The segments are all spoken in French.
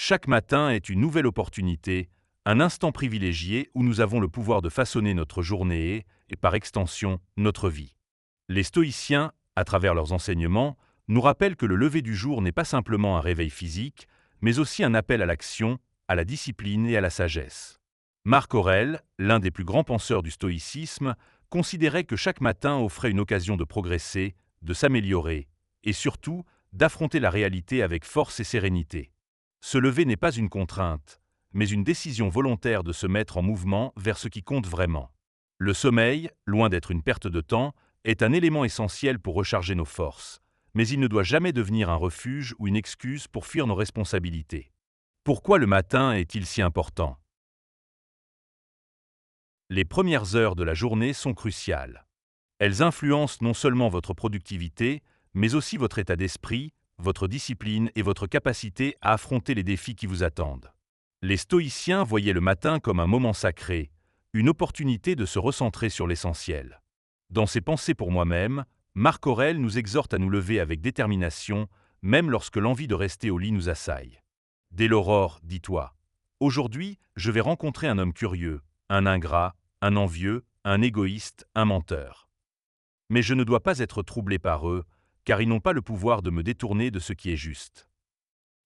Chaque matin est une nouvelle opportunité, un instant privilégié où nous avons le pouvoir de façonner notre journée et, par extension, notre vie. Les stoïciens, à travers leurs enseignements, nous rappellent que le lever du jour n'est pas simplement un réveil physique, mais aussi un appel à l'action, à la discipline et à la sagesse. Marc Aurèle, l'un des plus grands penseurs du stoïcisme, considérait que chaque matin offrait une occasion de progresser, de s'améliorer, et surtout d'affronter la réalité avec force et sérénité. Se lever n'est pas une contrainte, mais une décision volontaire de se mettre en mouvement vers ce qui compte vraiment. Le sommeil, loin d'être une perte de temps, est un élément essentiel pour recharger nos forces, mais il ne doit jamais devenir un refuge ou une excuse pour fuir nos responsabilités. Pourquoi le matin est-il si important ? Les premières heures de la journée sont cruciales. Elles influencent non seulement votre productivité, mais aussi votre état d'esprit, votre discipline et votre capacité à affronter les défis qui vous attendent. Les stoïciens voyaient le matin comme un moment sacré, une opportunité de se recentrer sur l'essentiel. Dans ses pensées pour moi-même, Marc Aurèle nous exhorte à nous lever avec détermination, même lorsque l'envie de rester au lit nous assaille. Dès l'aurore, dis-toi, aujourd'hui, je vais rencontrer un homme curieux, un ingrat, un envieux, un égoïste, un menteur. Mais je ne dois pas être troublé par eux, car ils n'ont pas le pouvoir de me détourner de ce qui est juste.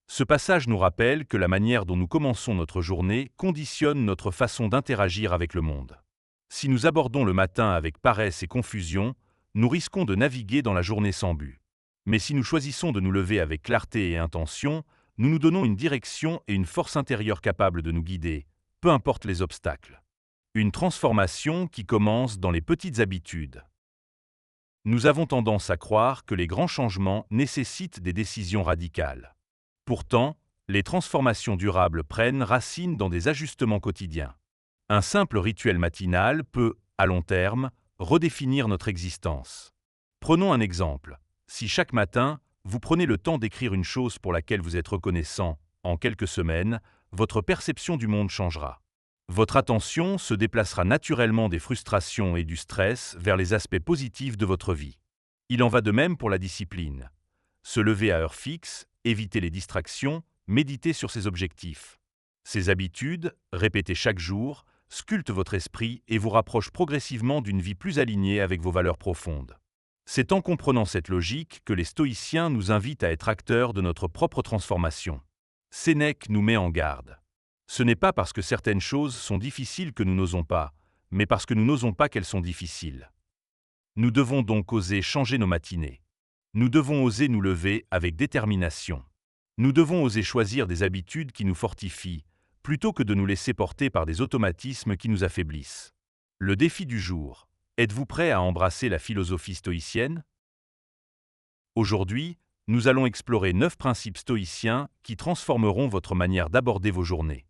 Ce passage nous rappelle que la manière dont nous commençons notre journée conditionne notre façon d'interagir avec le monde. Si nous abordons le matin avec paresse et confusion, nous risquons de naviguer dans la journée sans but. Mais si nous choisissons de nous lever avec clarté et intention, nous nous donnons une direction et une force intérieure capable de nous guider, peu importe les obstacles. Une transformation qui commence dans les petites habitudes. Nous avons tendance à croire que les grands changements nécessitent des décisions radicales. Pourtant, les transformations durables prennent racine dans des ajustements quotidiens. Un simple rituel matinal peut, à long terme, redéfinir notre existence. Prenons un exemple. Si chaque matin, vous prenez le temps d'écrire une chose pour laquelle vous êtes reconnaissant, en quelques semaines, votre perception du monde changera. Votre attention se déplacera naturellement des frustrations et du stress vers les aspects positifs de votre vie. Il en va de même pour la discipline. Se lever à heure fixe, éviter les distractions, méditer sur ses objectifs. Ces habitudes, répétées chaque jour, sculptent votre esprit et vous rapprochent progressivement d'une vie plus alignée avec vos valeurs profondes. C'est en comprenant cette logique que les stoïciens nous invitent à être acteurs de notre propre transformation. Sénèque nous met en garde. Ce n'est pas parce que certaines choses sont difficiles que nous n'osons pas, mais parce que nous n'osons pas qu'elles sont difficiles. Nous devons donc oser changer nos matinées. Nous devons oser nous lever avec détermination. Nous devons oser choisir des habitudes qui nous fortifient, plutôt que de nous laisser porter par des automatismes qui nous affaiblissent. Le défi du jour. Êtes-vous prêt à embrasser la philosophie stoïcienne ? Aujourd'hui, nous allons explorer 9 principes stoïciens qui transformeront votre manière d'aborder vos journées.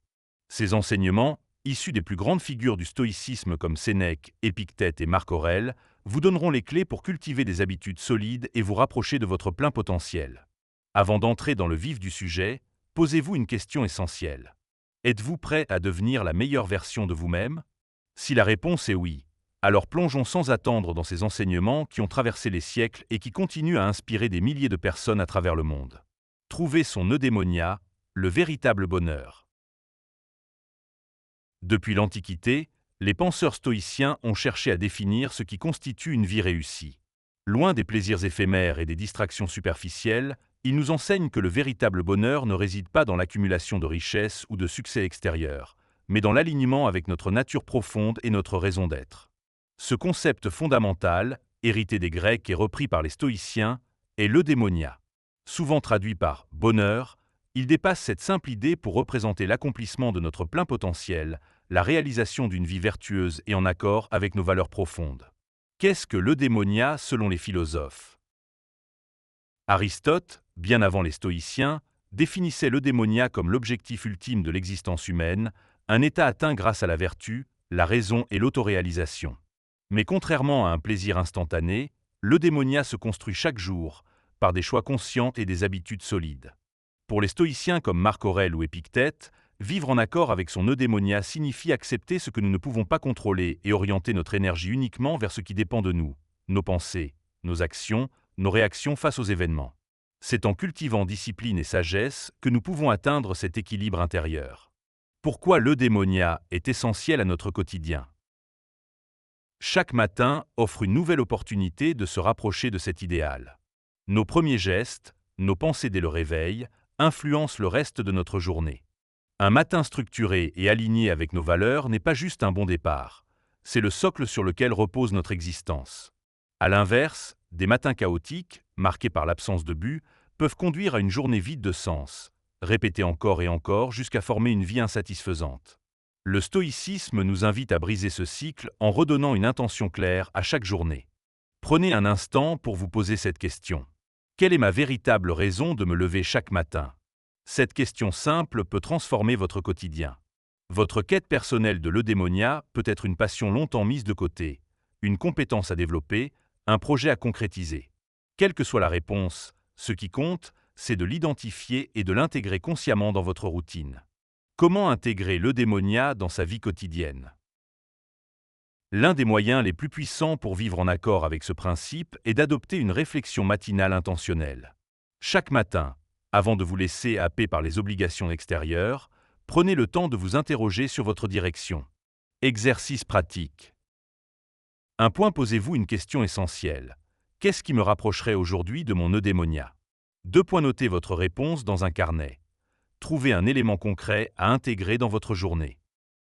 Ces enseignements, issus des plus grandes figures du stoïcisme comme Sénèque, Épictète et Marc Aurèle, vous donneront les clés pour cultiver des habitudes solides et vous rapprocher de votre plein potentiel. Avant d'entrer dans le vif du sujet, posez-vous une question essentielle. Êtes-vous prêt à devenir la meilleure version de vous-même ? Si la réponse est oui, alors plongeons sans attendre dans ces enseignements qui ont traversé les siècles et qui continuent à inspirer des milliers de personnes à travers le monde. Trouver son eudémonia, le véritable bonheur. Depuis l'Antiquité, les penseurs stoïciens ont cherché à définir ce qui constitue une vie réussie. Loin des plaisirs éphémères et des distractions superficielles, ils nous enseignent que le véritable bonheur ne réside pas dans l'accumulation de richesses ou de succès extérieurs, mais dans l'alignement avec notre nature profonde et notre raison d'être. Ce concept fondamental, hérité des Grecs et repris par les stoïciens, est l'eudémonia. Souvent traduit par « bonheur », il dépasse cette simple idée pour représenter l'accomplissement de notre plein potentiel, la réalisation d'une vie vertueuse et en accord avec nos valeurs profondes. Qu'est-ce que l'eudémonia selon les philosophes ? Aristote, bien avant les stoïciens, définissait l'eudémonia comme l'objectif ultime de l'existence humaine, un état atteint grâce à la vertu, la raison et l'autoréalisation. Mais contrairement à un plaisir instantané, l'eudémonia se construit chaque jour, par des choix conscients et des habitudes solides. Pour les stoïciens comme Marc Aurèle ou Épictète, vivre en accord avec son eudémonia signifie accepter ce que nous ne pouvons pas contrôler et orienter notre énergie uniquement vers ce qui dépend de nous, nos pensées, nos actions, nos réactions face aux événements. C'est en cultivant discipline et sagesse que nous pouvons atteindre cet équilibre intérieur. Pourquoi l'eudémonia est essentiel à notre quotidien? Chaque matin offre une nouvelle opportunité de se rapprocher de cet idéal. Nos premiers gestes, nos pensées dès le réveil, influencent le reste de notre journée. Un matin structuré et aligné avec nos valeurs n'est pas juste un bon départ, c'est le socle sur lequel repose notre existence. À l'inverse, des matins chaotiques, marqués par l'absence de but, peuvent conduire à une journée vide de sens, répétée encore et encore jusqu'à former une vie insatisfaisante. Le stoïcisme nous invite à briser ce cycle en redonnant une intention claire à chaque journée. Prenez un instant pour vous poser cette question. Quelle est ma véritable raison de me lever chaque matin? Cette question simple peut transformer votre quotidien. Votre quête personnelle de l'eudémonia peut être une passion longtemps mise de côté, une compétence à développer, un projet à concrétiser. Quelle que soit la réponse, ce qui compte, c'est de l'identifier et de l'intégrer consciemment dans votre routine. Comment intégrer l'eudémonia dans sa vie quotidienne? L'un des moyens les plus puissants pour vivre en accord avec ce principe est d'adopter une réflexion matinale intentionnelle. Chaque matin, avant de vous laisser happer par les obligations extérieures, prenez le temps de vous interroger sur votre direction. Exercice pratique. Un point, posez-vous une question essentielle. Qu'est-ce qui me rapprocherait aujourd'hui de mon eudémonia? 2 points, notez votre réponse dans un carnet. Trouvez un élément concret à intégrer dans votre journée.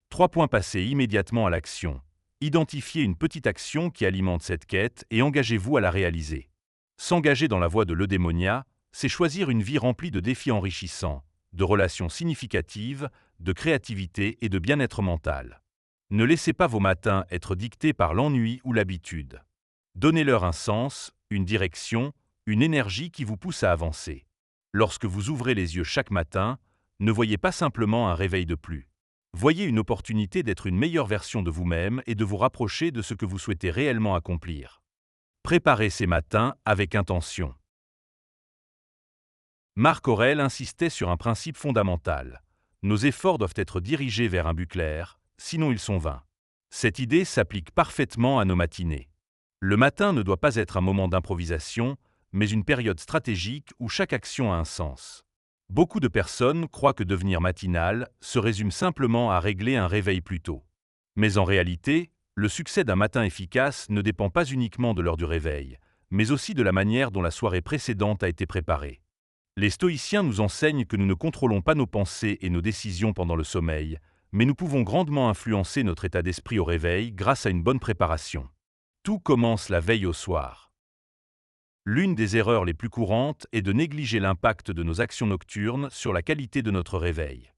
3 points, passez immédiatement à l'action. Identifiez une petite action qui alimente cette quête et engagez-vous à la réaliser. S'engager dans la voie de l'eudémonia, c'est choisir une vie remplie de défis enrichissants, de relations significatives, de créativité et de bien-être mental. Ne laissez pas vos matins être dictés par l'ennui ou l'habitude. Donnez-leur un sens, une direction, une énergie qui vous pousse à avancer. Lorsque vous ouvrez les yeux chaque matin, ne voyez pas simplement un réveil de plus. Voyez une opportunité d'être une meilleure version de vous-même et de vous rapprocher de ce que vous souhaitez réellement accomplir. Préparez ces matins avec intention. Marc Aurèle insistait sur un principe fondamental. Nos efforts doivent être dirigés vers un but clair, sinon ils sont vains. Cette idée s'applique parfaitement à nos matinées. Le matin ne doit pas être un moment d'improvisation, mais une période stratégique où chaque action a un sens. Beaucoup de personnes croient que devenir matinal se résume simplement à régler un réveil plus tôt. Mais en réalité, le succès d'un matin efficace ne dépend pas uniquement de l'heure du réveil, mais aussi de la manière dont la soirée précédente a été préparée. Les stoïciens nous enseignent que nous ne contrôlons pas nos pensées et nos décisions pendant le sommeil, mais nous pouvons grandement influencer notre état d'esprit au réveil grâce à une bonne préparation. Tout commence la veille au soir. L'une des erreurs les plus courantes est de négliger l'impact de nos actions nocturnes sur la qualité de notre réveil.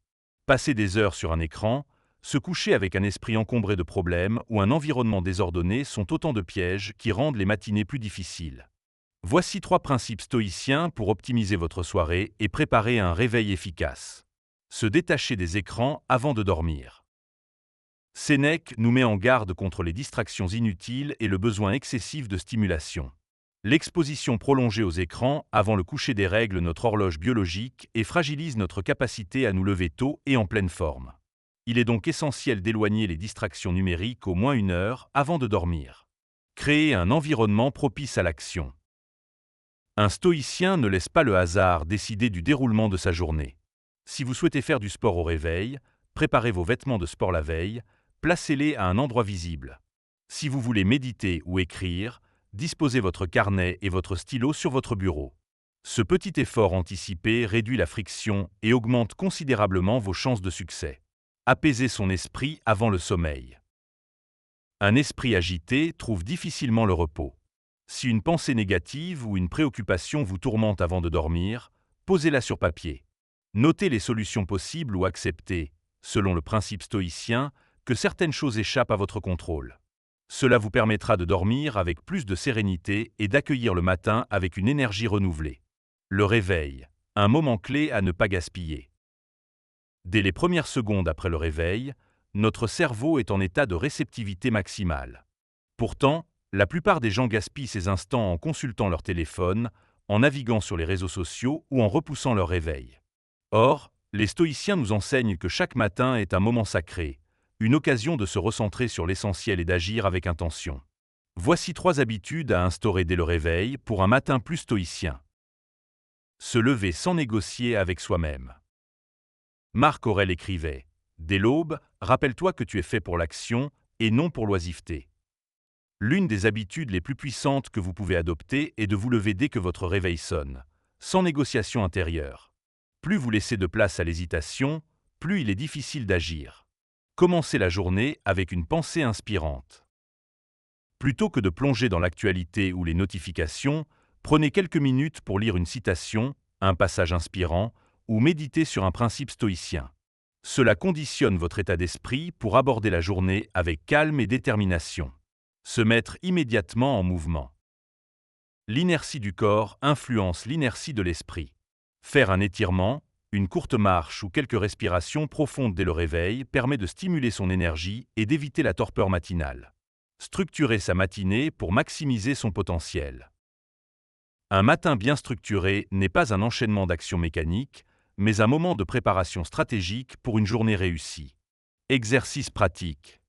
Passer des heures sur un écran, se coucher avec un esprit encombré de problèmes ou un environnement désordonné sont autant de pièges qui rendent les matinées plus difficiles. Voici 3 principes stoïciens pour optimiser votre soirée et préparer un réveil efficace. Se détacher des écrans avant de dormir. Sénèque nous met en garde contre les distractions inutiles et le besoin excessif de stimulation. L'exposition prolongée aux écrans avant le coucher dérègle notre horloge biologique et fragilise notre capacité à nous lever tôt et en pleine forme. Il est donc essentiel d'éloigner les distractions numériques au moins 1 heure avant de dormir. Créer un environnement propice à l'action. Un stoïcien ne laisse pas le hasard décider du déroulement de sa journée. Si vous souhaitez faire du sport au réveil, préparez vos vêtements de sport la veille, placez-les à un endroit visible. Si vous voulez méditer ou écrire, disposez votre carnet et votre stylo sur votre bureau. Ce petit effort anticipé réduit la friction et augmente considérablement vos chances de succès. Apaiser son esprit avant le sommeil. Un esprit agité trouve difficilement le repos. Si une pensée négative ou une préoccupation vous tourmente avant de dormir, posez-la sur papier. Notez les solutions possibles ou acceptez, selon le principe stoïcien, que certaines choses échappent à votre contrôle. Cela vous permettra de dormir avec plus de sérénité et d'accueillir le matin avec une énergie renouvelée. Le réveil, un moment clé à ne pas gaspiller. Dès les premières secondes après le réveil, notre cerveau est en état de réceptivité maximale. Pourtant, la plupart des gens gaspillent ces instants en consultant leur téléphone, en naviguant sur les réseaux sociaux ou en repoussant leur réveil. Or, les stoïciens nous enseignent que chaque matin est un moment sacré, une occasion de se recentrer sur l'essentiel et d'agir avec intention. Voici 3 habitudes à instaurer dès le réveil pour un matin plus stoïcien. Se lever sans négocier avec soi-même. Marc Aurèle écrivait « Dès l'aube, rappelle-toi que tu es fait pour l'action et non pour l'oisiveté ». L'une des habitudes les plus puissantes que vous pouvez adopter est de vous lever dès que votre réveil sonne, sans négociation intérieure. Plus vous laissez de place à l'hésitation, plus il est difficile d'agir. Commencez la journée avec une pensée inspirante. Plutôt que de plonger dans l'actualité ou les notifications, prenez quelques minutes pour lire une citation, un passage inspirant ou méditer sur un principe stoïcien. Cela conditionne votre état d'esprit pour aborder la journée avec calme et détermination. Se mettre immédiatement en mouvement. L'inertie du corps influence l'inertie de l'esprit. Faire un étirement, une courte marche ou quelques respirations profondes dès le réveil permet de stimuler son énergie et d'éviter la torpeur matinale. Structurer sa matinée pour maximiser son potentiel. Un matin bien structuré n'est pas un enchaînement d'actions mécaniques, mais un moment de préparation stratégique pour une journée réussie. Exercice pratique.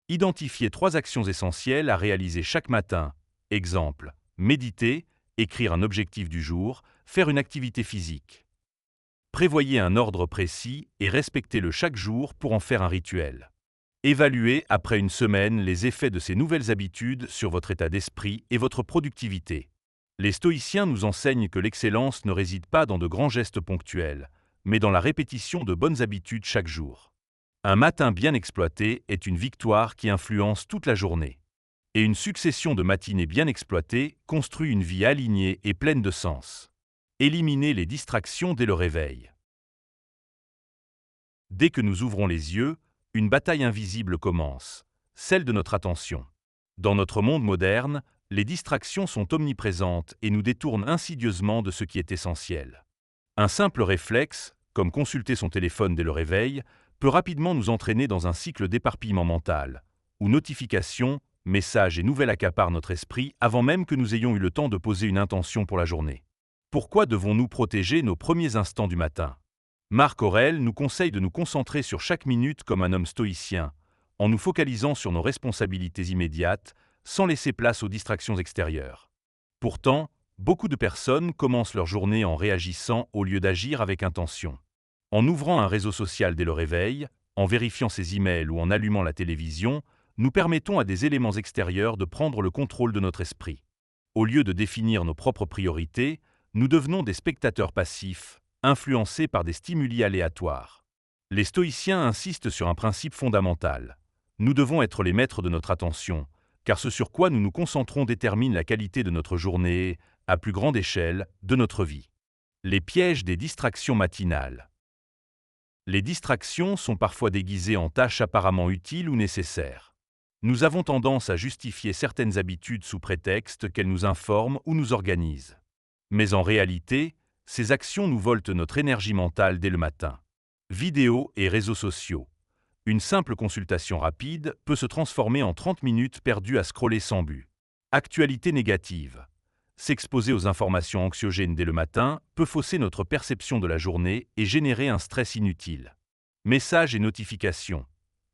Identifiez 3 actions essentielles à réaliser chaque matin. Exemple, méditer, écrire un objectif du jour, faire une activité physique. Prévoyez un ordre précis et respectez-le chaque jour pour en faire un rituel. Évaluez après une semaine les effets de ces nouvelles habitudes sur votre état d'esprit et votre productivité. Les stoïciens nous enseignent que l'excellence ne réside pas dans de grands gestes ponctuels, mais dans la répétition de bonnes habitudes chaque jour. Un matin bien exploité est une victoire qui influence toute la journée. Et une succession de matinées bien exploitées construit une vie alignée et pleine de sens. Éliminez les distractions dès le réveil. Dès que nous ouvrons les yeux, une bataille invisible commence, celle de notre attention. Dans notre monde moderne, les distractions sont omniprésentes et nous détournent insidieusement de ce qui est essentiel. Un simple réflexe, comme consulter son téléphone dès le réveil, peut rapidement nous entraîner dans un cycle d'éparpillement mental, où notifications, messages et nouvelles accaparent notre esprit avant même que nous ayons eu le temps de poser une intention pour la journée. Pourquoi devons-nous protéger nos premiers instants du matin? Marc Aurèle nous conseille de nous concentrer sur chaque minute comme un homme stoïcien, en nous focalisant sur nos responsabilités immédiates, sans laisser place aux distractions extérieures. Pourtant, beaucoup de personnes commencent leur journée en réagissant au lieu d'agir avec intention. En ouvrant un réseau social dès le réveil, en vérifiant ses emails ou en allumant la télévision, nous permettons à des éléments extérieurs de prendre le contrôle de notre esprit. Au lieu de définir nos propres priorités, nous devenons des spectateurs passifs, influencés par des stimuli aléatoires. Les stoïciens insistent sur un principe fondamental. Nous devons être les maîtres de notre attention, car ce sur quoi nous nous concentrons détermine la qualité de notre journée et, à plus grande échelle, de notre vie. Les pièges des distractions matinales. Les distractions sont parfois déguisées en tâches apparemment utiles ou nécessaires. Nous avons tendance à justifier certaines habitudes sous prétexte qu'elles nous informent ou nous organisent. Mais en réalité, ces actions nous volent notre énergie mentale dès le matin. Vidéos et réseaux sociaux. Une simple consultation rapide peut se transformer en 30 minutes perdues à scroller sans but. Actualité négative. S'exposer aux informations anxiogènes dès le matin peut fausser notre perception de la journée et générer un stress inutile. Messages et notifications.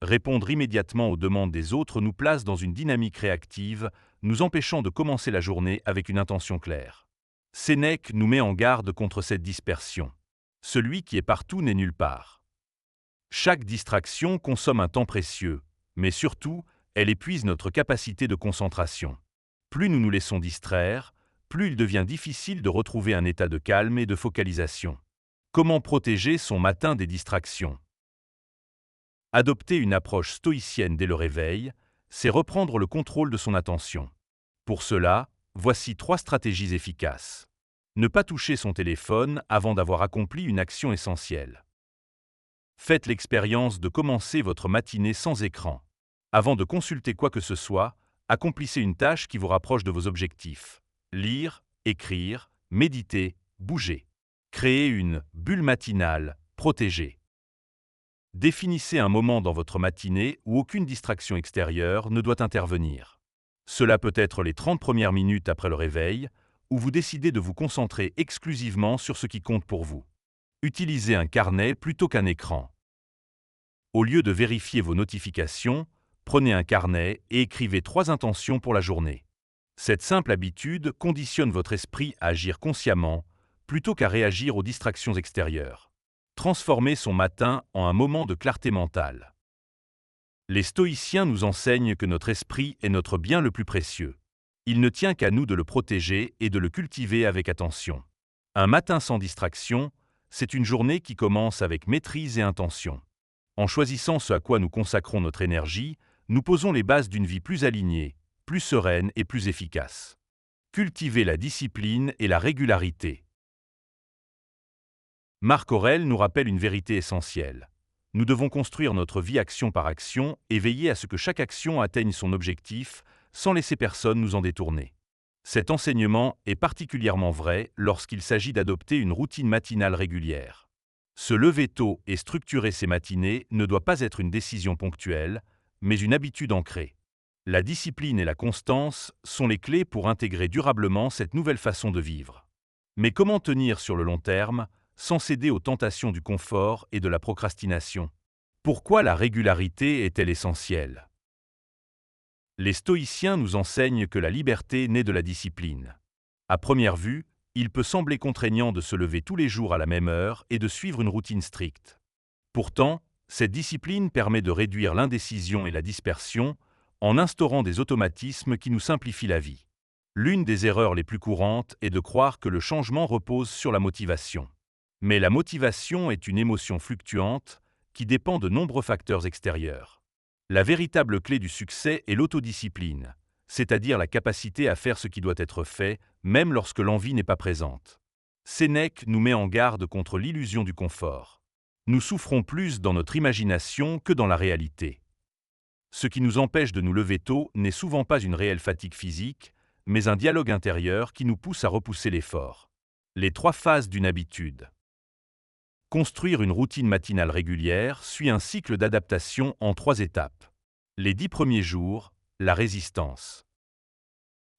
Répondre immédiatement aux demandes des autres nous place dans une dynamique réactive, nous empêchant de commencer la journée avec une intention claire. Sénèque nous met en garde contre cette dispersion. Celui qui est partout n'est nulle part. Chaque distraction consomme un temps précieux, mais surtout, elle épuise notre capacité de concentration. Plus nous nous laissons distraire, plus il devient difficile de retrouver un état de calme et de focalisation. Comment protéger son matin des distractions? Adopter une approche stoïcienne dès le réveil, c'est reprendre le contrôle de son attention. Pour cela, voici 3 stratégies efficaces. Ne pas toucher son téléphone avant d'avoir accompli une action essentielle. Faites l'expérience de commencer votre matinée sans écran. Avant de consulter quoi que ce soit, accomplissez une tâche qui vous rapproche de vos objectifs. Lire, écrire, méditer, bouger. Créez une bulle matinale, protégée. Définissez un moment dans votre matinée où aucune distraction extérieure ne doit intervenir. Cela peut être les 30 premières minutes après le réveil, où vous décidez de vous concentrer exclusivement sur ce qui compte pour vous. Utilisez un carnet plutôt qu'un écran. Au lieu de vérifier vos notifications, prenez un carnet et écrivez 3 intentions pour la journée. Cette simple habitude conditionne votre esprit à agir consciemment, plutôt qu'à réagir aux distractions extérieures. Transformer son matin en un moment de clarté mentale. Les stoïciens nous enseignent que notre esprit est notre bien le plus précieux. Il ne tient qu'à nous de le protéger et de le cultiver avec attention. Un matin sans distraction, c'est une journée qui commence avec maîtrise et intention. En choisissant ce à quoi nous consacrons notre énergie, nous posons les bases d'une vie plus alignée, plus sereine et plus efficace. Cultiver la discipline et la régularité. Marc Aurèle nous rappelle une vérité essentielle. Nous devons construire notre vie action par action et veiller à ce que chaque action atteigne son objectif sans laisser personne nous en détourner. Cet enseignement est particulièrement vrai lorsqu'il s'agit d'adopter une routine matinale régulière. Se lever tôt et structurer ses matinées ne doit pas être une décision ponctuelle, mais une habitude ancrée. La discipline et la constance sont les clés pour intégrer durablement cette nouvelle façon de vivre. Mais comment tenir sur le long terme, sans céder aux tentations du confort et de la procrastination? Pourquoi la régularité est-elle essentielle? Les stoïciens nous enseignent que la liberté naît de la discipline. À première vue, il peut sembler contraignant de se lever tous les jours à la même heure et de suivre une routine stricte. Pourtant, cette discipline permet de réduire l'indécision et la dispersion en instaurant des automatismes qui nous simplifient la vie. L'une des erreurs les plus courantes est de croire que le changement repose sur la motivation. Mais la motivation est une émotion fluctuante qui dépend de nombreux facteurs extérieurs. La véritable clé du succès est l'autodiscipline, c'est-à-dire la capacité à faire ce qui doit être fait, même lorsque l'envie n'est pas présente. Sénèque nous met en garde contre l'illusion du confort. Nous souffrons plus dans notre imagination que dans la réalité. Ce qui nous empêche de nous lever tôt n'est souvent pas une réelle fatigue physique, mais un dialogue intérieur qui nous pousse à repousser l'effort. Les 3 phases d'une habitude. Construire une routine matinale régulière suit un cycle d'adaptation en 3 étapes. Les 10 premiers jours, la résistance.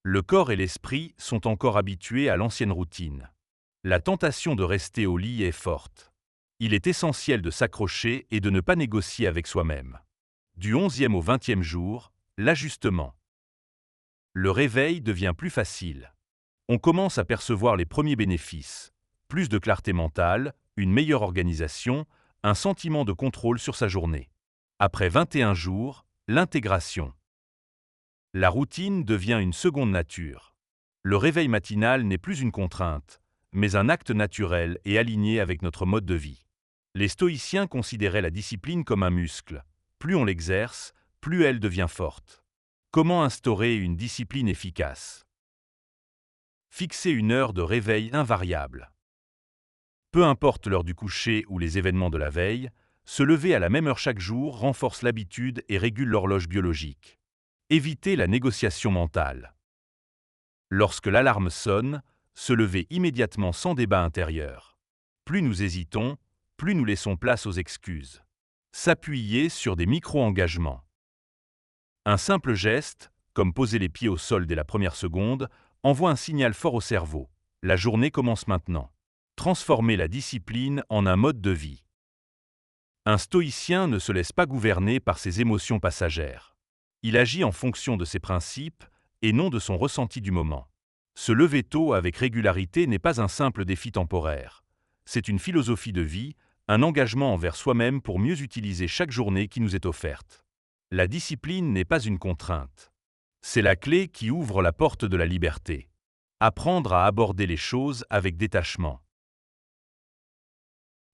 Le corps et l'esprit sont encore habitués à l'ancienne routine. La tentation de rester au lit est forte. Il est essentiel de s'accrocher et de ne pas négocier avec soi-même. Du 11e au 20e jour, l'ajustement. Le réveil devient plus facile. On commence à percevoir les premiers bénéfices. Plus de clarté mentale, une meilleure organisation, un sentiment de contrôle sur sa journée. Après 21 jours, l'intégration. La routine devient une seconde nature. Le réveil matinal n'est plus une contrainte, mais un acte naturel et aligné avec notre mode de vie. Les stoïciens considéraient la discipline comme un muscle. Plus on l'exerce, plus elle devient forte. Comment instaurer une discipline efficace? Fixer une heure de réveil invariable. Peu importe l'heure du coucher ou les événements de la veille, se lever à la même heure chaque jour renforce l'habitude et régule l'horloge biologique. Éviter la négociation mentale. Lorsque l'alarme sonne, se lever immédiatement sans débat intérieur. Plus nous hésitons, plus nous laissons place aux excuses. S'appuyer sur des micro-engagements. Un simple geste, comme poser les pieds au sol dès la première seconde, envoie un signal fort au cerveau. La journée commence maintenant. Transformer la discipline en un mode de vie. Un stoïcien ne se laisse pas gouverner par ses émotions passagères. Il agit en fonction de ses principes et non de son ressenti du moment. Se lever tôt avec régularité n'est pas un simple défi temporaire. C'est une philosophie de vie, un engagement envers soi-même pour mieux utiliser chaque journée qui nous est offerte. La discipline n'est pas une contrainte. C'est la clé qui ouvre la porte de la liberté. Apprendre à aborder les choses avec détachement.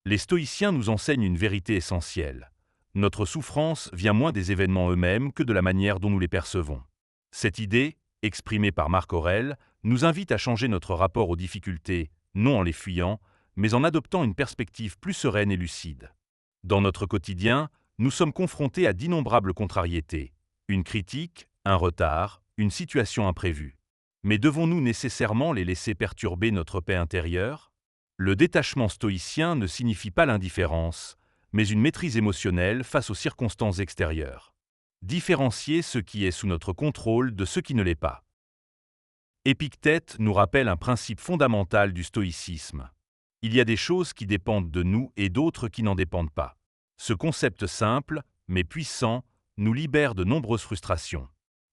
Les stoïciens nous enseignent une vérité essentielle. Notre souffrance vient moins des événements eux-mêmes que de la manière dont nous les percevons. Cette idée, exprimée par Marc Aurèle, nous invite à changer notre rapport aux difficultés, non en les fuyant, mais en adoptant une perspective plus sereine et lucide. Dans notre quotidien, nous sommes confrontés à d'innombrables contrariétés, une critique, un retard, une situation imprévue. Mais devons-nous nécessairement les laisser perturber notre paix intérieure ? Le détachement stoïcien ne signifie pas l'indifférence, mais une maîtrise émotionnelle face aux circonstances extérieures. Différencier ce qui est sous notre contrôle de ce qui ne l'est pas. Épictète nous rappelle un principe fondamental du stoïcisme. Il y a des choses qui dépendent de nous et d'autres qui n'en dépendent pas. Ce concept simple, mais puissant, nous libère de nombreuses frustrations.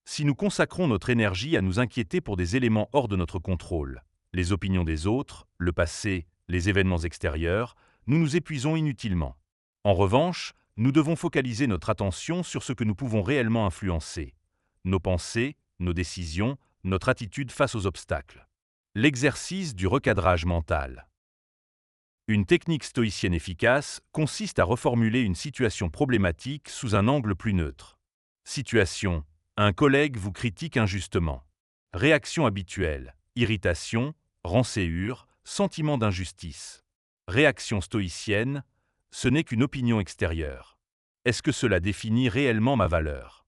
Si nous consacrons notre énergie à nous inquiéter pour des éléments hors de notre contrôle, les opinions des autres, le passé, les événements extérieurs, nous nous épuisons inutilement. En revanche, nous devons focaliser notre attention sur ce que nous pouvons réellement influencer: nos pensées, nos décisions, notre attitude face aux obstacles. L'exercice du recadrage mental. Une technique stoïcienne efficace consiste à reformuler une situation problématique sous un angle plus neutre. Situation: un collègue vous critique injustement. Réaction habituelle: irritation, rancœur, sentiment d'injustice. Réaction stoïcienne: ce n'est qu'une opinion extérieure. Est-ce que cela définit réellement ma valeur?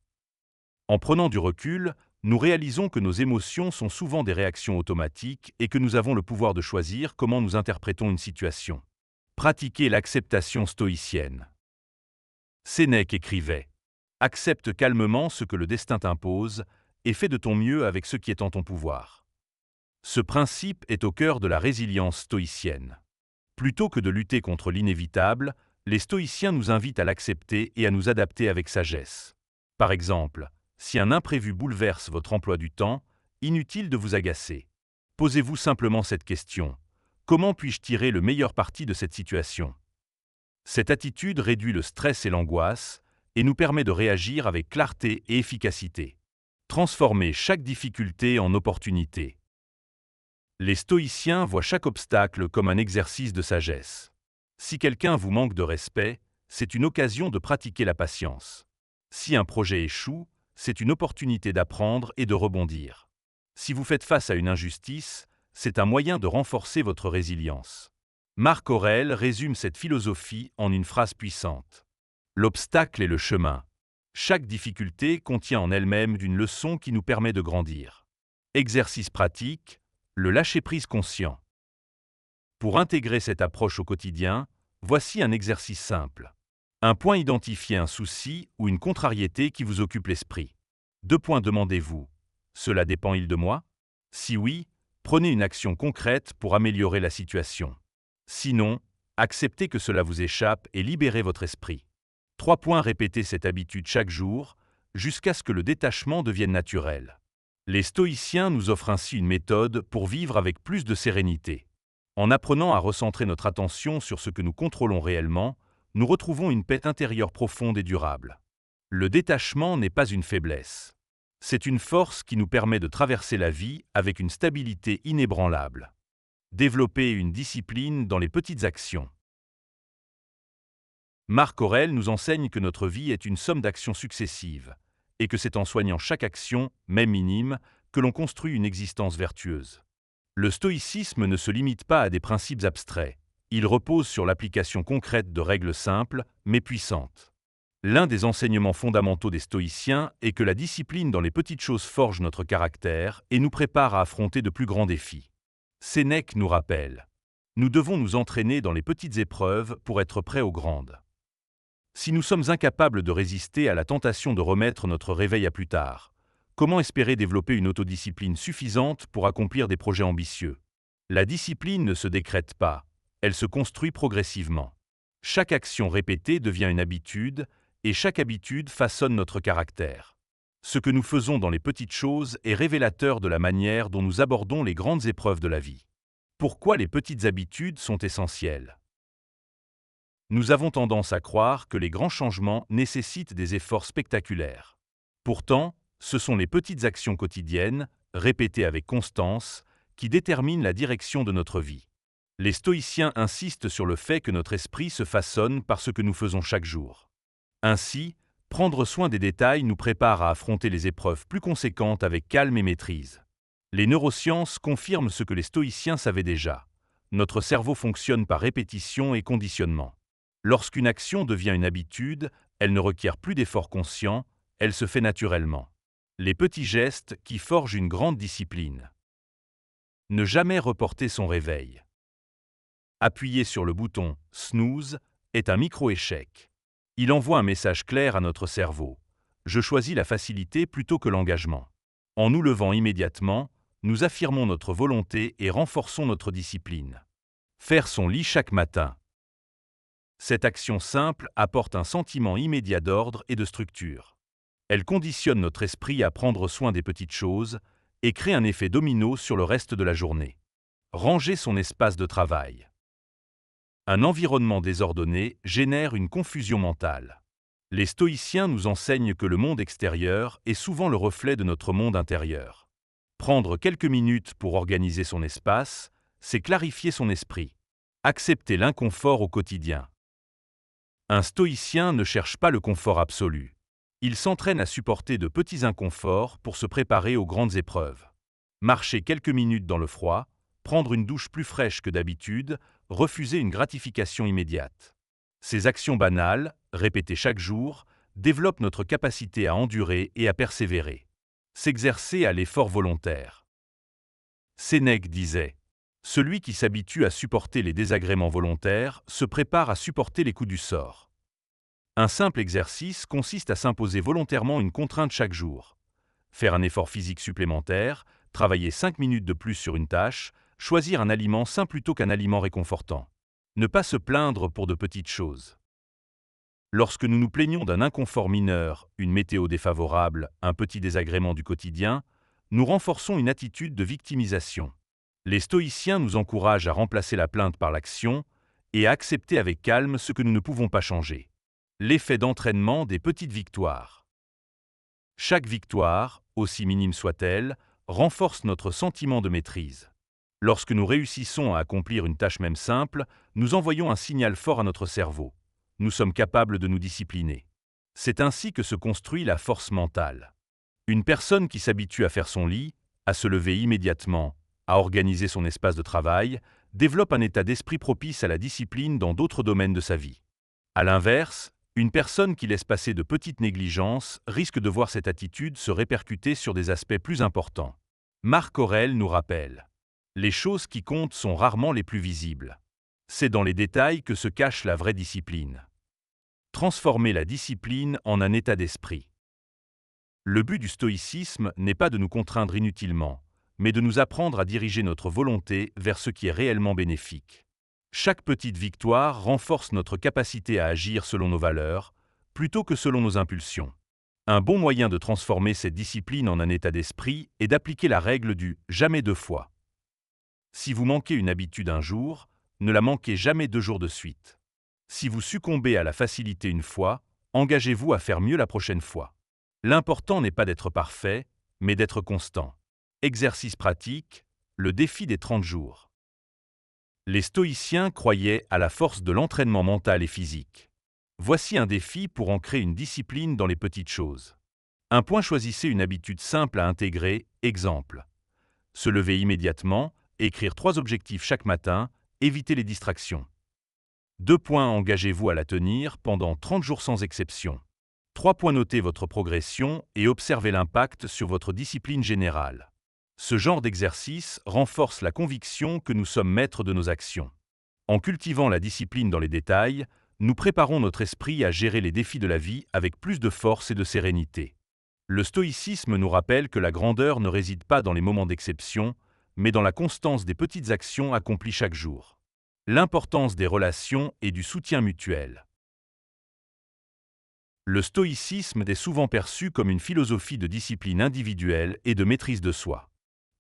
En prenant du recul, nous réalisons que nos émotions sont souvent des réactions automatiques et que nous avons le pouvoir de choisir comment nous interprétons une situation. Pratiquez l'acceptation stoïcienne. Sénèque écrivait: « Accepte calmement ce que le destin t'impose et fais de ton mieux avec ce qui est en ton pouvoir. » Ce principe est au cœur de la résilience stoïcienne. Plutôt que de lutter contre l'inévitable, les stoïciens nous invitent à l'accepter et à nous adapter avec sagesse. Par exemple, si un imprévu bouleverse votre emploi du temps, inutile de vous agacer. Posez-vous simplement cette question: comment puis-je tirer le meilleur parti de cette situation? Cette attitude réduit le stress et l'angoisse et nous permet de réagir avec clarté et efficacité. Transformez chaque difficulté en opportunité. Les stoïciens voient chaque obstacle comme un exercice de sagesse. Si quelqu'un vous manque de respect, c'est une occasion de pratiquer la patience. Si un projet échoue, c'est une opportunité d'apprendre et de rebondir. Si vous faites face à une injustice, c'est un moyen de renforcer votre résilience. Marc Aurèle résume cette philosophie en une phrase puissante: « L'obstacle est le chemin. Chaque difficulté contient en elle-même une leçon qui nous permet de grandir. » Exercice pratique: le lâcher-prise conscient. Pour intégrer cette approche au quotidien, voici un exercice simple. Un point: identifiez un souci ou une contrariété qui vous occupe l'esprit. 2 points: demandez-vous: cela dépend-il de moi? Si oui, prenez une action concrète pour améliorer la situation. Sinon, acceptez que cela vous échappe et libérez votre esprit. 3 points: répétez cette habitude chaque jour, jusqu'à ce que le détachement devienne naturel. Les stoïciens nous offrent ainsi une méthode pour vivre avec plus de sérénité. En apprenant à recentrer notre attention sur ce que nous contrôlons réellement, nous retrouvons une paix intérieure profonde et durable. Le détachement n'est pas une faiblesse. C'est une force qui nous permet de traverser la vie avec une stabilité inébranlable. Développer une discipline dans les petites actions. Marc Aurèle nous enseigne que notre vie est une somme d'actions successives, et que c'est en soignant chaque action, même minime, que l'on construit une existence vertueuse. Le stoïcisme ne se limite pas à des principes abstraits. Il repose sur l'application concrète de règles simples, mais puissantes. L'un des enseignements fondamentaux des stoïciens est que la discipline dans les petites choses forge notre caractère et nous prépare à affronter de plus grands défis. Sénèque nous rappelle: nous devons nous entraîner dans les petites épreuves pour être prêts aux grandes. Si nous sommes incapables de résister à la tentation de remettre notre réveil à plus tard, comment espérer développer une autodiscipline suffisante pour accomplir des projets ambitieux? La discipline ne se décrète pas, elle se construit progressivement. Chaque action répétée devient une habitude, et chaque habitude façonne notre caractère. Ce que nous faisons dans les petites choses est révélateur de la manière dont nous abordons les grandes épreuves de la vie. Pourquoi les petites habitudes sont essentielles? Nous avons tendance à croire que les grands changements nécessitent des efforts spectaculaires. Pourtant, ce sont les petites actions quotidiennes, répétées avec constance, qui déterminent la direction de notre vie. Les stoïciens insistent sur le fait que notre esprit se façonne par ce que nous faisons chaque jour. Ainsi, prendre soin des détails nous prépare à affronter les épreuves plus conséquentes avec calme et maîtrise. Les neurosciences confirment ce que les stoïciens savaient déjà. Notre cerveau fonctionne par répétition et conditionnement. Lorsqu'une action devient une habitude, elle ne requiert plus d'efforts conscients, elle se fait naturellement. Les petits gestes qui forgent une grande discipline. Ne jamais reporter son réveil. Appuyer sur le bouton « snooze » est un micro-échec. Il envoie un message clair à notre cerveau. Je choisis la facilité plutôt que l'engagement. En nous levant immédiatement, nous affirmons notre volonté et renforçons notre discipline. Faire son lit chaque matin. Cette action simple apporte un sentiment immédiat d'ordre et de structure. Elle conditionne notre esprit à prendre soin des petites choses et crée un effet domino sur le reste de la journée. Ranger son espace de travail. Un environnement désordonné génère une confusion mentale. Les stoïciens nous enseignent que le monde extérieur est souvent le reflet de notre monde intérieur. Prendre quelques minutes pour organiser son espace, c'est clarifier son esprit. Accepter l'inconfort au quotidien. Un stoïcien ne cherche pas le confort absolu. Il s'entraîne à supporter de petits inconforts pour se préparer aux grandes épreuves. Marcher quelques minutes dans le froid, prendre une douche plus fraîche que d'habitude, refuser une gratification immédiate. Ces actions banales, répétées chaque jour, développent notre capacité à endurer et à persévérer. S'exercer à l'effort volontaire. Sénèque disait : « Celui qui s'habitue à supporter les désagréments volontaires se prépare à supporter les coups du sort. » Un simple exercice consiste à s'imposer volontairement une contrainte chaque jour. Faire un effort physique supplémentaire, travailler 5 minutes de plus sur une tâche, choisir un aliment sain plutôt qu'un aliment réconfortant. Ne pas se plaindre pour de petites choses. Lorsque nous nous plaignons d'un inconfort mineur, une météo défavorable, un petit désagrément du quotidien, nous renforçons une attitude de victimisation. Les stoïciens nous encouragent à remplacer la plainte par l'action et à accepter avec calme ce que nous ne pouvons pas changer. L'effet d'entraînement des petites victoires. Chaque victoire, aussi minime soit-elle, renforce notre sentiment de maîtrise. Lorsque nous réussissons à accomplir une tâche même simple, nous envoyons un signal fort à notre cerveau. Nous sommes capables de nous discipliner. C'est ainsi que se construit la force mentale. Une personne qui s'habitue à faire son lit, à se lever immédiatement, à organiser son espace de travail, développe un état d'esprit propice à la discipline dans d'autres domaines de sa vie. À l'inverse, une personne qui laisse passer de petites négligences risque de voir cette attitude se répercuter sur des aspects plus importants. Marc Aurèle nous rappelle : les choses qui comptent sont rarement les plus visibles. C'est dans les détails que se cache la vraie discipline. Transformer la discipline en un état d'esprit. Le but du stoïcisme n'est pas de nous contraindre inutilement, mais de nous apprendre à diriger notre volonté vers ce qui est réellement bénéfique. Chaque petite victoire renforce notre capacité à agir selon nos valeurs, plutôt que selon nos impulsions. Un bon moyen de transformer cette discipline en un état d'esprit est d'appliquer la règle du « jamais 2 fois ». Si vous manquez une habitude un jour, ne la manquez jamais 2 jours de suite. Si vous succombez à la facilité une fois, engagez-vous à faire mieux la prochaine fois. L'important n'est pas d'être parfait, mais d'être constant. Exercice pratique, le défi des 30 jours. Les stoïciens croyaient à la force de l'entraînement mental et physique. Voici un défi pour ancrer une discipline dans les petites choses. 1 point, choisissez une habitude simple à intégrer, exemple. Se lever immédiatement, écrire 3 objectifs chaque matin, éviter les distractions. 2 points, engagez-vous à la tenir pendant 30 jours sans exception. 3 points, notez votre progression et observez l'impact sur votre discipline générale. Ce genre d'exercice renforce la conviction que nous sommes maîtres de nos actions. En cultivant la discipline dans les détails, nous préparons notre esprit à gérer les défis de la vie avec plus de force et de sérénité. Le stoïcisme nous rappelle que la grandeur ne réside pas dans les moments d'exception, mais dans la constance des petites actions accomplies chaque jour. L'importance des relations et du soutien mutuel. Le stoïcisme est souvent perçu comme une philosophie de discipline individuelle et de maîtrise de soi.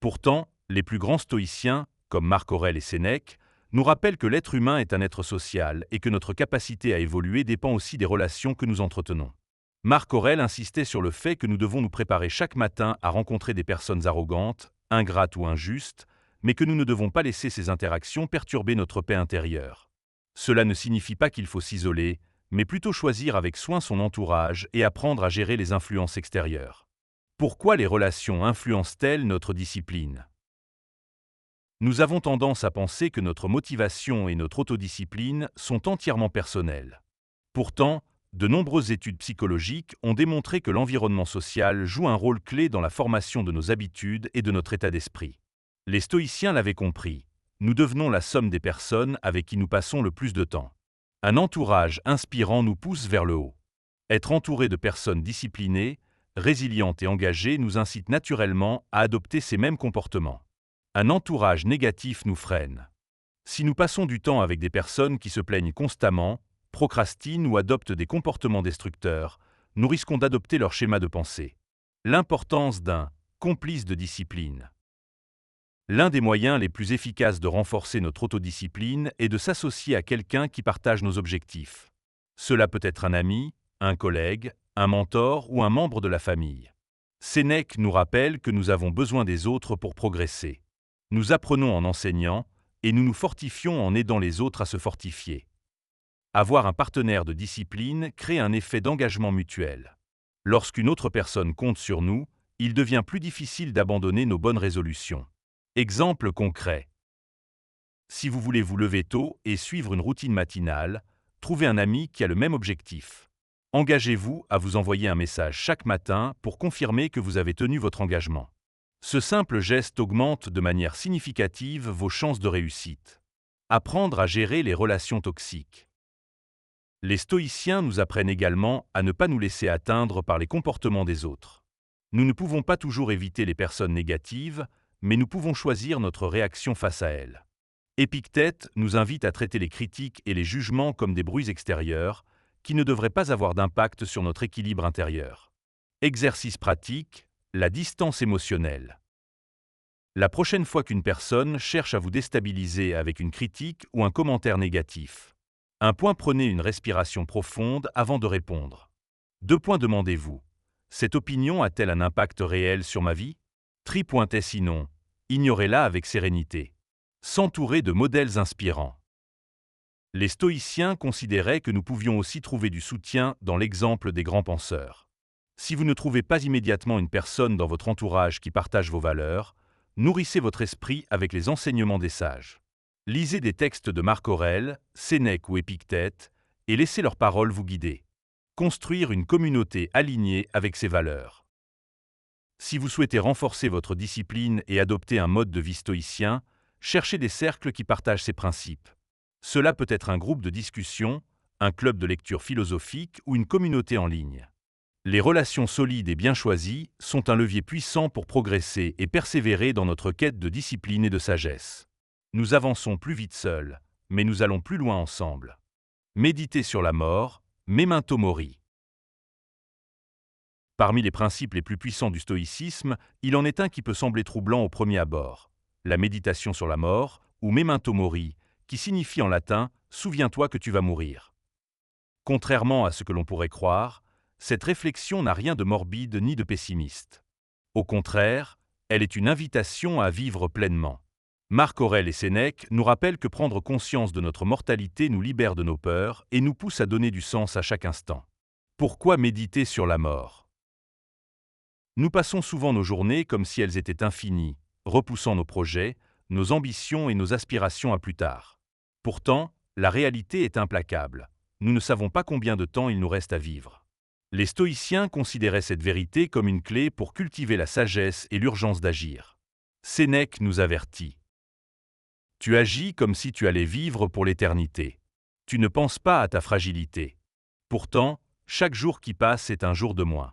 Pourtant, les plus grands stoïciens, comme Marc Aurèle et Sénèque, nous rappellent que l'être humain est un être social et que notre capacité à évoluer dépend aussi des relations que nous entretenons. Marc Aurèle insistait sur le fait que nous devons nous préparer chaque matin à rencontrer des personnes arrogantes, ingrates ou injustes, mais que nous ne devons pas laisser ces interactions perturber notre paix intérieure. Cela ne signifie pas qu'il faut s'isoler, mais plutôt choisir avec soin son entourage et apprendre à gérer les influences extérieures. Pourquoi les relations influencent-elles notre discipline ? Nous avons tendance à penser que notre motivation et notre autodiscipline sont entièrement personnelles. Pourtant, de nombreuses études psychologiques ont démontré que l'environnement social joue un rôle clé dans la formation de nos habitudes et de notre état d'esprit. Les stoïciens l'avaient compris. Nous devenons la somme des personnes avec qui nous passons le plus de temps. Un entourage inspirant nous pousse vers le haut. Être entouré de personnes disciplinées, résilientes et engagées nous incite naturellement à adopter ces mêmes comportements. Un entourage négatif nous freine. Si nous passons du temps avec des personnes qui se plaignent constamment, procrastinent ou adoptent des comportements destructeurs, nous risquons d'adopter leur schéma de pensée. L'importance d'un complice de discipline. L'un des moyens les plus efficaces de renforcer notre autodiscipline est de s'associer à quelqu'un qui partage nos objectifs. Cela peut être un ami, un collègue, un mentor ou un membre de la famille. Sénèque nous rappelle que nous avons besoin des autres pour progresser. Nous apprenons en enseignant et nous nous fortifions en aidant les autres à se fortifier. Avoir un partenaire de discipline crée un effet d'engagement mutuel. Lorsqu'une autre personne compte sur nous, il devient plus difficile d'abandonner nos bonnes résolutions. Exemple concret. Si vous voulez vous lever tôt et suivre une routine matinale, trouvez un ami qui a le même objectif. Engagez-vous à vous envoyer un message chaque matin pour confirmer que vous avez tenu votre engagement. Ce simple geste augmente de manière significative vos chances de réussite. Apprendre à gérer les relations toxiques. Les stoïciens nous apprennent également à ne pas nous laisser atteindre par les comportements des autres. Nous ne pouvons pas toujours éviter les personnes négatives, mais nous pouvons choisir notre réaction face à elles. Épictète nous invite à traiter les critiques et les jugements comme des bruits extérieurs qui ne devraient pas avoir d'impact sur notre équilibre intérieur. Exercice pratique, la distance émotionnelle. La prochaine fois qu'une personne cherche à vous déstabiliser avec une critique ou un commentaire négatif, prenez une respiration profonde avant de répondre. 2 demandez-vous. Cette opinion a-t-elle un impact réel sur ma vie? Sinon, ignorez-la avec sérénité. S'entourer de modèles inspirants. Les stoïciens considéraient que nous pouvions aussi trouver du soutien dans l'exemple des grands penseurs. Si vous ne trouvez pas immédiatement une personne dans votre entourage qui partage vos valeurs, nourrissez votre esprit avec les enseignements des sages. Lisez des textes de Marc Aurèle, Sénèque ou Épictète et laissez leurs paroles vous guider. Construire une communauté alignée avec ses valeurs. Si vous souhaitez renforcer votre discipline et adopter un mode de vie stoïcien, cherchez des cercles qui partagent ces principes. Cela peut être un groupe de discussion, un club de lecture philosophique ou une communauté en ligne. Les relations solides et bien choisies sont un levier puissant pour progresser et persévérer dans notre quête de discipline et de sagesse. Nous avançons plus vite seuls, mais nous allons plus loin ensemble. Méditer sur la mort, Memento Mori. Parmi les principes les plus puissants du stoïcisme, il en est un qui peut sembler troublant au premier abord. La méditation sur la mort, ou Memento Mori, qui signifie en latin « Souviens-toi que tu vas mourir ». Contrairement à ce que l'on pourrait croire, cette réflexion n'a rien de morbide ni de pessimiste. Au contraire, elle est une invitation à vivre pleinement. Marc Aurèle et Sénèque nous rappellent que prendre conscience de notre mortalité nous libère de nos peurs et nous pousse à donner du sens à chaque instant. Pourquoi méditer sur la mort? Nous passons souvent nos journées comme si elles étaient infinies, repoussant nos projets, nos ambitions et nos aspirations à plus tard. Pourtant, la réalité est implacable. Nous ne savons pas combien de temps il nous reste à vivre. Les stoïciens considéraient cette vérité comme une clé pour cultiver la sagesse et l'urgence d'agir. Sénèque nous avertit. Tu agis comme si tu allais vivre pour l'éternité. Tu ne penses pas à ta fragilité. Pourtant, chaque jour qui passe est un jour de moins.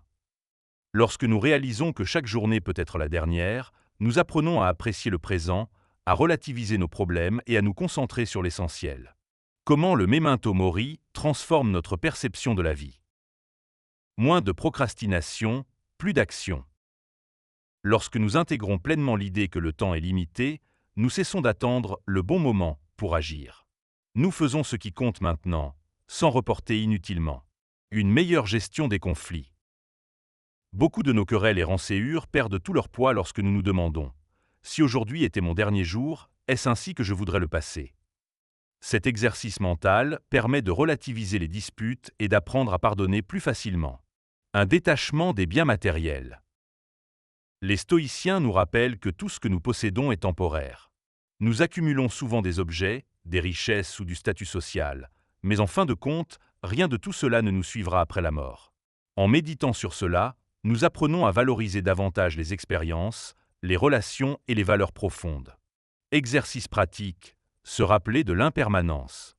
Lorsque nous réalisons que chaque journée peut être la dernière, nous apprenons à apprécier le présent, à relativiser nos problèmes et à nous concentrer sur l'essentiel. Comment le Memento Mori transforme notre perception de la vie? Moins de procrastination, plus d'action. Lorsque nous intégrons pleinement l'idée que le temps est limité, nous cessons d'attendre le bon moment pour agir. Nous faisons ce qui compte maintenant, sans reporter inutilement. Une meilleure gestion des conflits. Beaucoup de nos querelles et rancéures perdent tout leur poids lorsque nous nous demandons « Si aujourd'hui était mon dernier jour, est-ce ainsi que je voudrais le passer ?» Cet exercice mental permet de relativiser les disputes et d'apprendre à pardonner plus facilement. Un détachement des biens matériels. Les stoïciens nous rappellent que tout ce que nous possédons est temporaire. Nous accumulons souvent des objets, des richesses ou du statut social, mais en fin de compte, rien de tout cela ne nous suivra après la mort. En méditant sur cela, nous apprenons à valoriser davantage les expériences, les relations et les valeurs profondes. Exercice pratique, se rappeler de l'impermanence.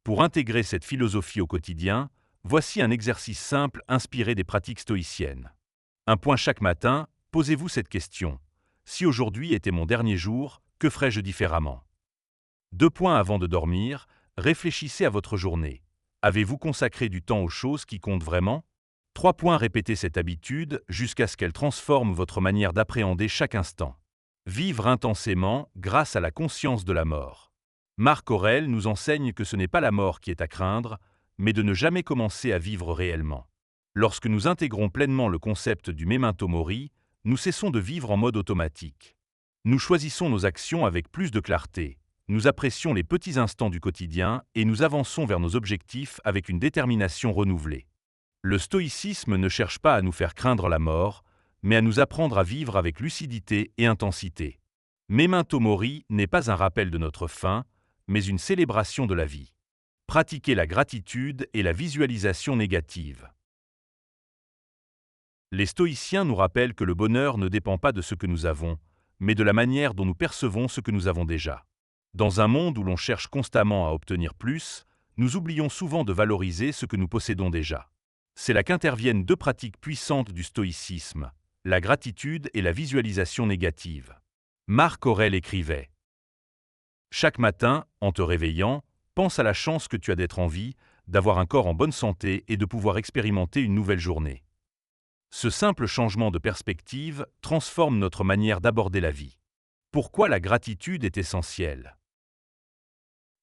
Pour intégrer cette philosophie au quotidien, voici un exercice simple inspiré des pratiques stoïciennes. Chaque matin, posez-vous cette question. Si aujourd'hui était mon dernier jour, que ferais-je différemment? 2 avant de dormir, réfléchissez à votre journée. Avez-vous consacré du temps aux choses qui comptent vraiment? 3 répétez cette habitude jusqu'à ce qu'elle transforme votre manière d'appréhender chaque instant. Vivre intensément grâce à la conscience de la mort. Marc Aurèle nous enseigne que ce n'est pas la mort qui est à craindre, mais de ne jamais commencer à vivre réellement. Lorsque nous intégrons pleinement le concept du memento mori, nous cessons de vivre en mode automatique. Nous choisissons nos actions avec plus de clarté, nous apprécions les petits instants du quotidien et nous avançons vers nos objectifs avec une détermination renouvelée. Le stoïcisme ne cherche pas à nous faire craindre la mort, mais à nous apprendre à vivre avec lucidité et intensité. Memento mori n'est pas un rappel de notre fin, mais une célébration de la vie. Pratiquer la gratitude et la visualisation négative. Les stoïciens nous rappellent que le bonheur ne dépend pas de ce que nous avons, mais de la manière dont nous percevons ce que nous avons déjà. Dans un monde où l'on cherche constamment à obtenir plus, nous oublions souvent de valoriser ce que nous possédons déjà. C'est là qu'interviennent deux pratiques puissantes du stoïcisme, la gratitude et la visualisation négative. Marc Aurèle écrivait : « Chaque matin, en te réveillant, pense à la chance que tu as d'être en vie, d'avoir un corps en bonne santé et de pouvoir expérimenter une nouvelle journée. » Ce simple changement de perspective transforme notre manière d'aborder la vie. Pourquoi la gratitude est essentielle ?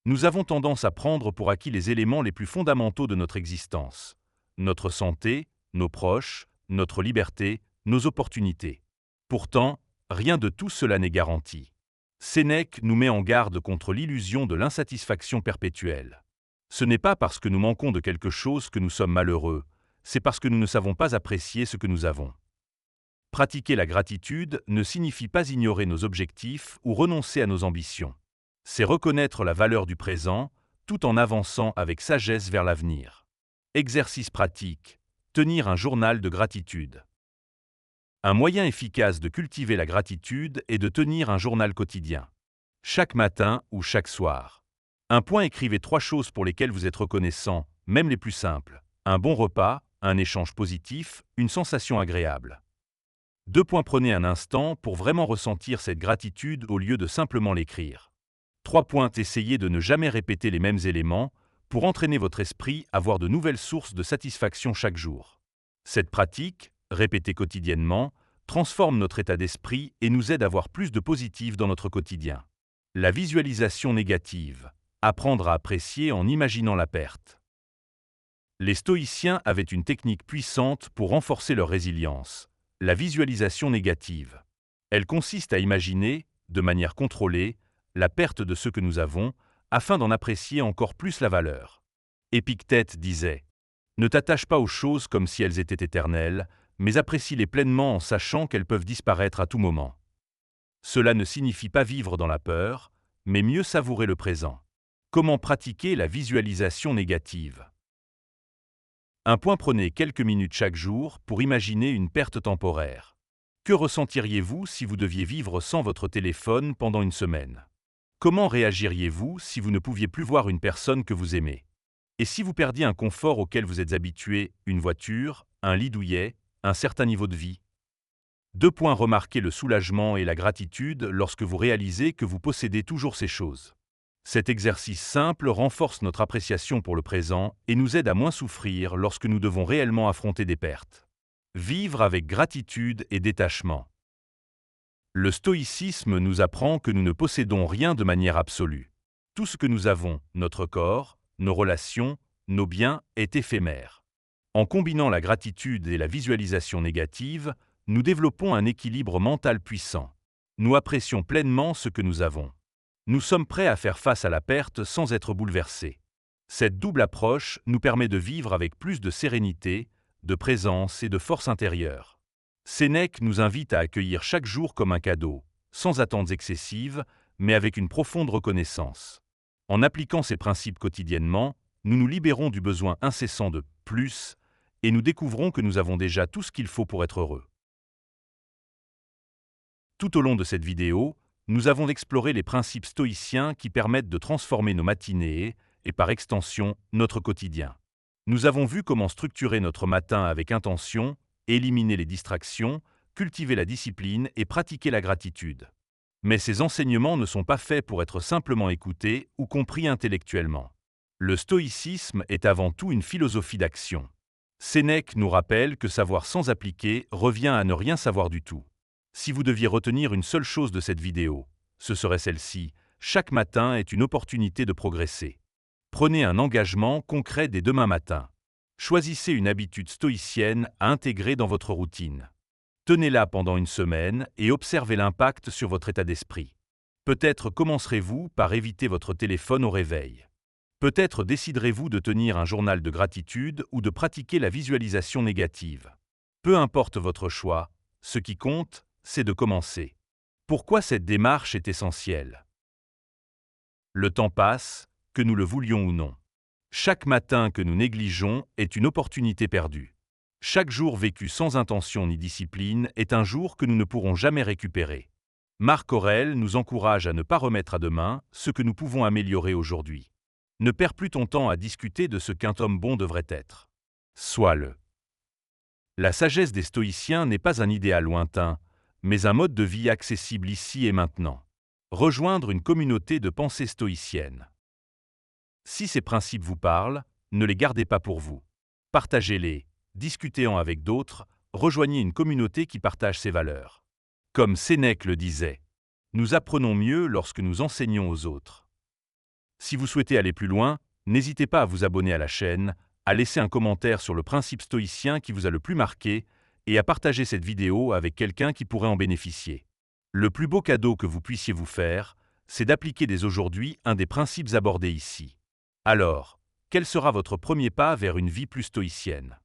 Nous avons tendance à prendre pour acquis les éléments les plus fondamentaux de notre existence. Notre santé, nos proches, notre liberté, nos opportunités. Pourtant, rien de tout cela n'est garanti. Sénèque nous met en garde contre l'illusion de l'insatisfaction perpétuelle. Ce n'est pas parce que nous manquons de quelque chose que nous sommes malheureux, c'est parce que nous ne savons pas apprécier ce que nous avons. Pratiquer la gratitude ne signifie pas ignorer nos objectifs ou renoncer à nos ambitions. C'est reconnaître la valeur du présent, tout en avançant avec sagesse vers l'avenir. Exercice pratique. Tenir un journal de gratitude. Un moyen efficace de cultiver la gratitude est de tenir un journal quotidien. Chaque matin ou chaque soir. Écrivez 3 choses pour lesquelles vous êtes reconnaissant, même les plus simples. Un bon repas, un échange positif, une sensation agréable. 2. Prenez un instant pour vraiment ressentir cette gratitude au lieu de simplement l'écrire. 3. Essayez de ne jamais répéter les mêmes éléments pour entraîner votre esprit à voir de nouvelles sources de satisfaction chaque jour. Cette pratique, répétée quotidiennement, transforme notre état d'esprit et nous aide à voir plus de positif dans notre quotidien. La visualisation négative. Apprendre à apprécier en imaginant la perte. Les stoïciens avaient une technique puissante pour renforcer leur résilience, la visualisation négative. Elle consiste à imaginer, de manière contrôlée, la perte de ce que nous avons, afin d'en apprécier encore plus la valeur. Épictète disait : « Ne t'attache pas aux choses comme si elles étaient éternelles, mais apprécie-les pleinement en sachant qu'elles peuvent disparaître à tout moment. » Cela ne signifie pas vivre dans la peur, mais mieux savourer le présent. Comment pratiquer la visualisation négative ? Prenez quelques minutes chaque jour pour imaginer une perte temporaire. Que ressentiriez-vous si vous deviez vivre sans votre téléphone pendant une semaine ? Comment réagiriez-vous si vous ne pouviez plus voir une personne que vous aimez ? Et si vous perdiez un confort auquel vous êtes habitué, une voiture, un lit douillet, un certain niveau de vie ? 2. Remarquez le soulagement et la gratitude lorsque vous réalisez que vous possédez toujours ces choses. Cet exercice simple renforce notre appréciation pour le présent et nous aide à moins souffrir lorsque nous devons réellement affronter des pertes. Vivre avec gratitude et détachement. Le stoïcisme nous apprend que nous ne possédons rien de manière absolue. Tout ce que nous avons, notre corps, nos relations, nos biens, est éphémère. En combinant la gratitude et la visualisation négative, nous développons un équilibre mental puissant. Nous apprécions pleinement ce que nous avons. Nous sommes prêts à faire face à la perte sans être bouleversés. Cette double approche nous permet de vivre avec plus de sérénité, de présence et de force intérieure. Sénèque nous invite à accueillir chaque jour comme un cadeau, sans attentes excessives, mais avec une profonde reconnaissance. En appliquant ces principes quotidiennement, nous nous libérons du besoin incessant de « plus » et nous découvrons que nous avons déjà tout ce qu'il faut pour être heureux. Tout au long de cette vidéo, nous avons exploré les principes stoïciens qui permettent de transformer nos matinées et, par extension, notre quotidien. Nous avons vu comment structurer notre matin avec intention, éliminer les distractions, cultiver la discipline et pratiquer la gratitude. Mais ces enseignements ne sont pas faits pour être simplement écoutés ou compris intellectuellement. Le stoïcisme est avant tout une philosophie d'action. Sénèque nous rappelle que savoir sans appliquer revient à ne rien savoir du tout. Si vous deviez retenir une seule chose de cette vidéo, ce serait celle-ci: chaque matin est une opportunité de progresser. Prenez un engagement concret dès demain matin. Choisissez une habitude stoïcienne à intégrer dans votre routine. Tenez-la pendant une semaine et observez l'impact sur votre état d'esprit. Peut-être commencerez-vous par éviter votre téléphone au réveil. Peut-être déciderez-vous de tenir un journal de gratitude ou de pratiquer la visualisation négative. Peu importe votre choix, ce qui compte, c'est de commencer. Pourquoi cette démarche est essentielle? Le temps passe, que nous le voulions ou non. Chaque matin que nous négligeons est une opportunité perdue. Chaque jour vécu sans intention ni discipline est un jour que nous ne pourrons jamais récupérer. Marc Aurèle nous encourage à ne pas remettre à demain ce que nous pouvons améliorer aujourd'hui. Ne perds plus ton temps à discuter de ce qu'un homme bon devrait être. Sois-le. La sagesse des stoïciens n'est pas un idéal lointain, mais un mode de vie accessible ici et maintenant. Rejoindre une communauté de pensée stoïcienne. Si ces principes vous parlent, ne les gardez pas pour vous. Partagez-les, discutez-en avec d'autres, rejoignez une communauté qui partage ces valeurs. Comme Sénèque le disait, nous apprenons mieux lorsque nous enseignons aux autres. Si vous souhaitez aller plus loin, n'hésitez pas à vous abonner à la chaîne, à laisser un commentaire sur le principe stoïcien qui vous a le plus marqué et à partager cette vidéo avec quelqu'un qui pourrait en bénéficier. Le plus beau cadeau que vous puissiez vous faire, c'est d'appliquer dès aujourd'hui un des principes abordés ici. Alors, quel sera votre premier pas vers une vie plus stoïcienne?